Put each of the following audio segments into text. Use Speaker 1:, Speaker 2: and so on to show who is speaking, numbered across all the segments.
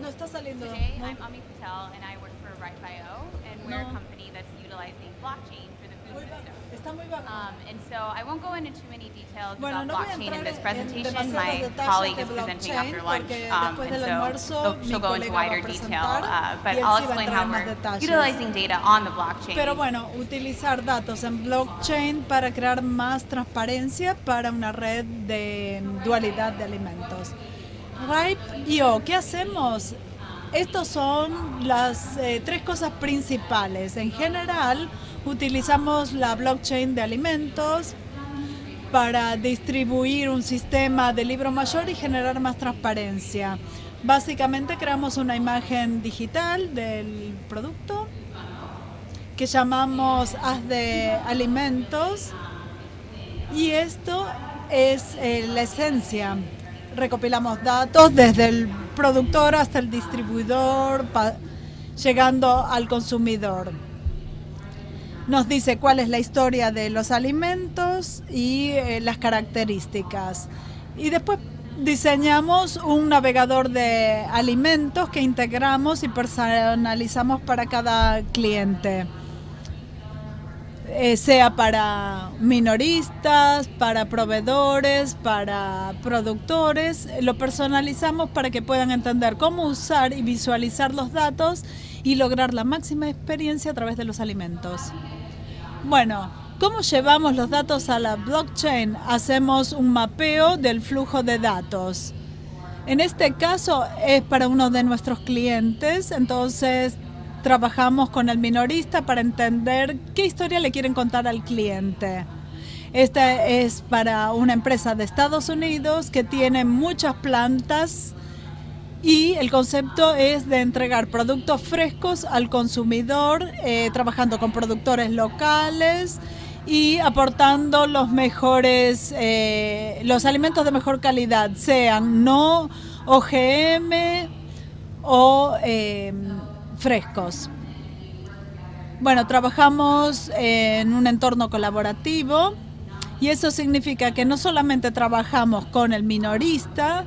Speaker 1: no está saliendo.
Speaker 2: Today,
Speaker 1: No.
Speaker 2: I'm Ami Patel, and I work for Ripe.io, and we're a
Speaker 1: No.
Speaker 2: company that's utilizing blockchain for the food system.
Speaker 1: Está muy bajo.
Speaker 2: And so I won't go into too many details
Speaker 1: Bueno,
Speaker 2: about
Speaker 1: no voy a
Speaker 2: blockchain in
Speaker 1: entrar
Speaker 2: this
Speaker 1: en
Speaker 2: presentation.
Speaker 1: demasiados
Speaker 2: My
Speaker 1: detalles
Speaker 2: colleague
Speaker 1: de
Speaker 2: is presenting
Speaker 1: blockchain
Speaker 2: after lunch,
Speaker 1: porque
Speaker 2: and
Speaker 1: después del
Speaker 2: so
Speaker 1: almuerzo mi
Speaker 2: she'll go into
Speaker 1: colega va a
Speaker 2: wider detail.
Speaker 1: presentar
Speaker 2: But
Speaker 1: y él
Speaker 2: I'll
Speaker 1: sí va a
Speaker 2: explain
Speaker 1: entrar
Speaker 2: how
Speaker 1: en más
Speaker 2: we're
Speaker 1: detalles.
Speaker 2: utilizing data on the blockchain.
Speaker 1: Pero bueno, utilizar datos en blockchain para crear más transparencia para una red de dualidad de alimentos. Ripe.io, ¿qué hacemos? Estos son las tres cosas principales. En general, utilizamos la blockchain de alimentos para distribuir un sistema de libro mayor y generar más transparencia. Básicamente creamos una imagen digital del producto que llamamos Haz de Alimentos y esto es la esencia. Recopilamos datos desde el productor hasta el distribuidor, llegando al consumidor. Nos dice cuál es la historia de los alimentos y las características. Y después diseñamos un navegador de alimentos que integramos y personalizamos para cada cliente. Sea para minoristas, para proveedores, para productores, lo personalizamos para que puedan entender cómo usar y visualizar los datos y lograr la máxima experiencia a través de los alimentos. Bueno, ¿cómo llevamos los datos a la blockchain? Hacemos un mapeo del flujo de datos. En este caso es para uno de nuestros clientes, entonces trabajamos con el minorista para entender qué historia le quieren contar al cliente. Esta es para una empresa de Estados Unidos que tiene muchas plantas y el concepto es de entregar productos frescos al consumidor, trabajando con productores locales y aportando los mejores, los alimentos de mejor calidad, sean no OGM o frescos. Bueno, trabajamos en un entorno colaborativo y eso significa que no solamente trabajamos con el minorista,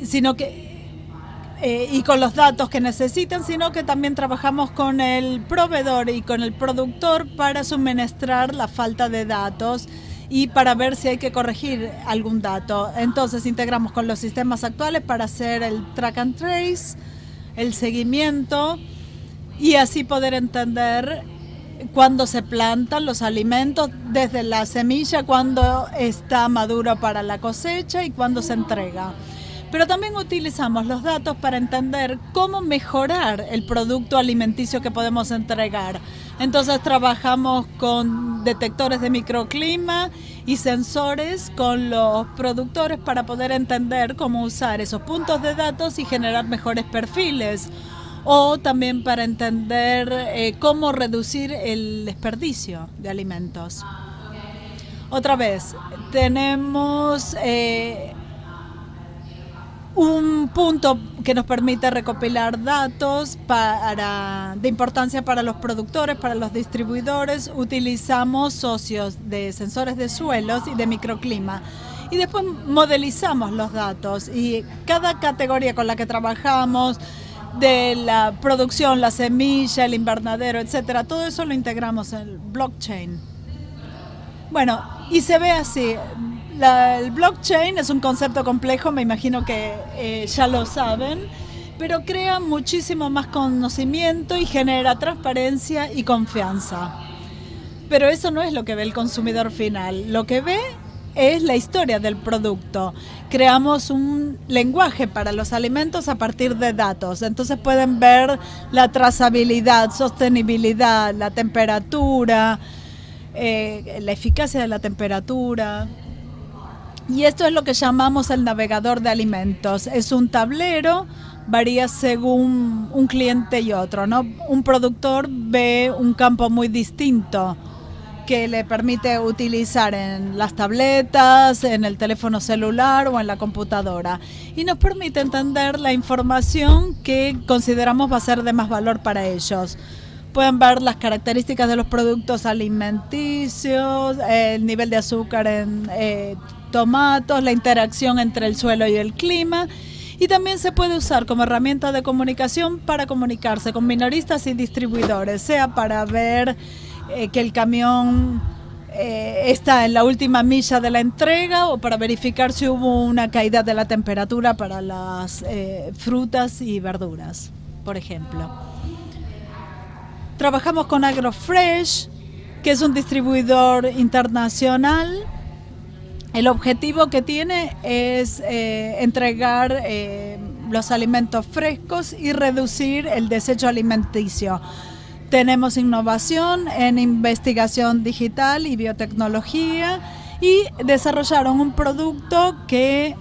Speaker 1: sino que y con los datos que necesitan, sino que también trabajamos con el proveedor y con el productor para suministrar la falta de datos y para ver si hay que corregir algún dato. Entonces integramos con los sistemas actuales para hacer el track and trace, el seguimiento y así poder entender cuándo se plantan los alimentos desde la semilla, cuándo está maduro para la cosecha y cuándo se entrega. Pero también utilizamos los datos para entender cómo mejorar el producto alimenticio que podemos entregar. Entonces trabajamos con detectores de microclima y sensores con los productores para poder entender cómo usar esos puntos de datos y generar mejores perfiles. O también para entender cómo reducir el desperdicio de alimentos. Otra vez, tenemos un punto que nos permite recopilar datos de importancia para los productores, para los distribuidores. Utilizamos socios de sensores de suelos y de microclima. Y después modelizamos los datos y cada categoría con la que trabajamos, de la producción, la semilla, el invernadero, etcétera, todo eso lo integramos en el blockchain. Bueno, y se ve así. El blockchain es un concepto complejo, me imagino que ya lo saben, pero crea muchísimo más conocimiento y genera transparencia y confianza. Pero eso no es lo que ve el consumidor final. Lo que ve es la historia del producto. Creamos un lenguaje para los alimentos a partir de datos. Entonces pueden ver la trazabilidad, sostenibilidad, la temperatura, la eficacia de la temperatura. Y esto es lo que llamamos el navegador de alimentos. Es un tablero, varía según un cliente y otro, ¿no? Un productor ve un campo muy distinto que le permite utilizar en las tabletas, en el teléfono celular o en la computadora. Y nos permite entender la información que consideramos va a ser de más valor para ellos. Pueden ver las características de los productos alimenticios, el nivel de azúcar en tomatos, la interacción entre el suelo y el clima. Y también se puede usar como herramienta de comunicación para comunicarse con minoristas y distribuidores, sea para ver que el camión está en la última milla de la entrega o para verificar si hubo una caída de la temperatura para las frutas y verduras, por ejemplo. Trabajamos con AgroFresh, que es un distribuidor internacional. El objetivo que tiene es entregar los alimentos frescos y reducir el desecho alimenticio. Tenemos innovación en investigación digital y biotecnología y desarrollaron un producto que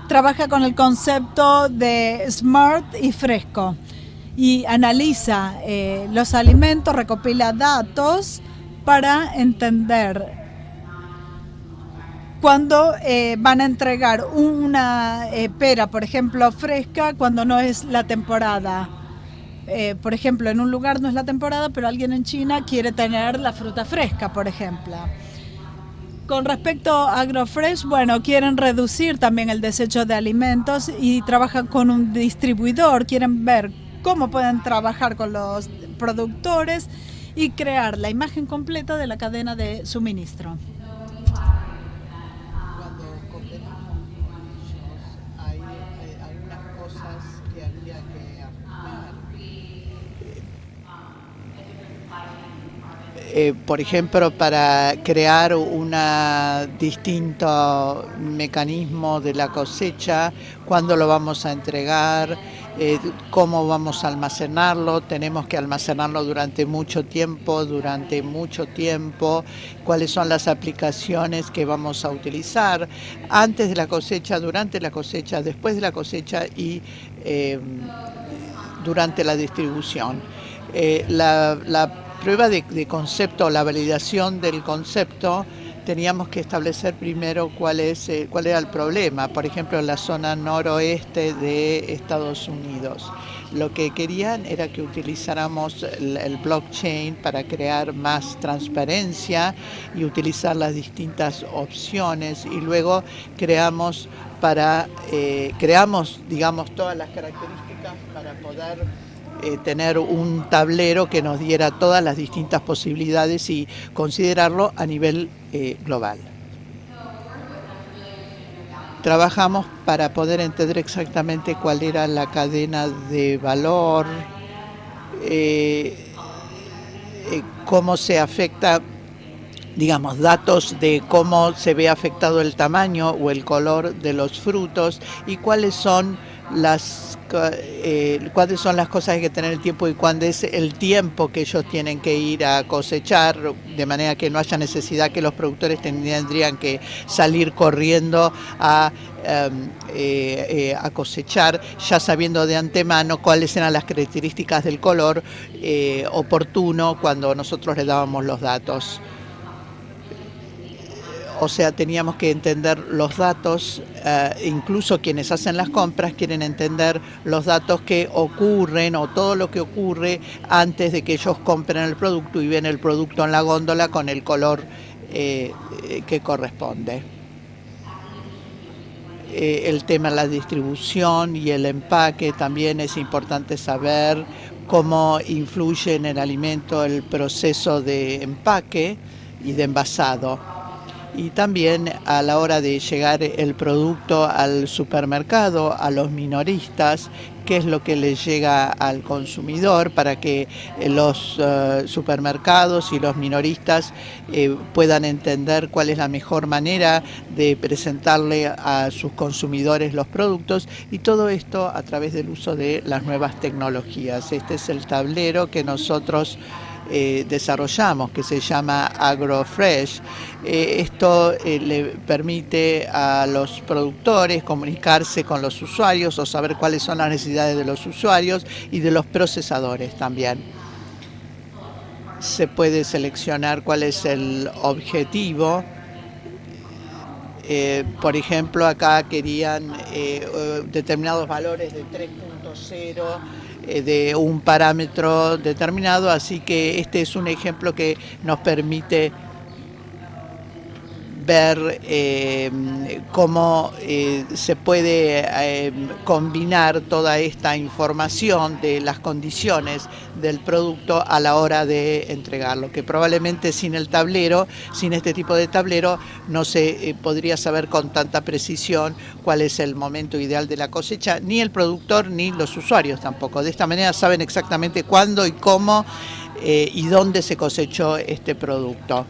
Speaker 1: trabaja con el concepto de smart y fresco y analiza los alimentos, recopila datos para entender cuándo van a entregar una pera, por ejemplo, fresca, cuando no es la temporada. Por ejemplo, en un lugar no es la temporada, pero alguien en China quiere tener la fruta fresca, por ejemplo. Con respecto a AgroFresh, bueno, quieren reducir también el desecho de alimentos y trabajan con un distribuidor, quieren ver cómo pueden trabajar con los productores y crear la imagen completa de la cadena de suministro.
Speaker 3: Cuando conversamos con ellos, hay algunas cosas que habría que ajustar. Por ejemplo, para crear un distinto mecanismo de la cosecha, cuándo lo vamos a entregar, cómo vamos a almacenarlo, tenemos que almacenarlo durante mucho tiempo, cuáles son las aplicaciones que vamos a utilizar antes de la cosecha, durante la cosecha, después de la cosecha y durante la distribución. La prueba de concepto, la validación del concepto, teníamos que establecer primero cuál era el problema. Por ejemplo, en la zona noroeste de Estados Unidos, lo que querían era que utilizáramos el blockchain para crear más transparencia y utilizar las distintas opciones, y luego creamos, digamos, todas las características para poder tener un tablero que nos diera todas las distintas posibilidades y considerarlo a nivel global. Trabajamos para poder entender exactamente cuál era la cadena de valor, cómo se afecta, digamos, datos de cómo se ve afectado el tamaño o el color de los frutos y cuáles son las cosas que hay que tener el tiempo y cuándo es el tiempo que ellos tienen que ir a cosechar, de manera que no haya necesidad que los productores tendrían que salir corriendo a cosechar, ya sabiendo de antemano cuáles eran las características del color oportuno cuando nosotros le dábamos los datos. O sea, teníamos que entender los datos, incluso quienes hacen las compras quieren entender los datos que ocurren o todo lo que ocurre antes de que ellos compren el producto y ven el producto en la góndola con el color que corresponde. El tema de la distribución y el empaque también es importante saber cómo influye en el alimento el proceso de empaque y de envasado. Y también a la hora de llegar el producto al supermercado, a los minoristas, qué es lo que les llega al consumidor para que los supermercados y los minoristas puedan entender cuál es la mejor manera de presentarle a sus consumidores los productos, y todo esto a través del uso de las nuevas tecnologías. Este es el tablero que nosotros desarrollamos, que se llama AgroFresh. Esto le permite a los productores comunicarse con los usuarios o saber cuáles son las necesidades de los usuarios y de los procesadores también. Se puede seleccionar cuál es el objetivo. Por ejemplo, acá querían determinados valores de 3.0 de un parámetro determinado, así que este es un ejemplo que nos permite ver cómo se puede combinar toda esta información de las condiciones del producto a la hora de entregarlo, que probablemente sin el tablero, sin este tipo de tablero, no se podría saber con tanta precisión cuál es el momento ideal de la cosecha, ni el productor ni los usuarios tampoco. De esta manera saben exactamente cuándo y cómo y dónde se cosechó este producto.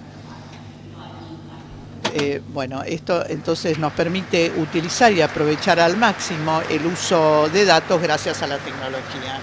Speaker 3: Bueno, esto entonces nos permite utilizar y aprovechar al máximo el uso de datos gracias a la tecnología.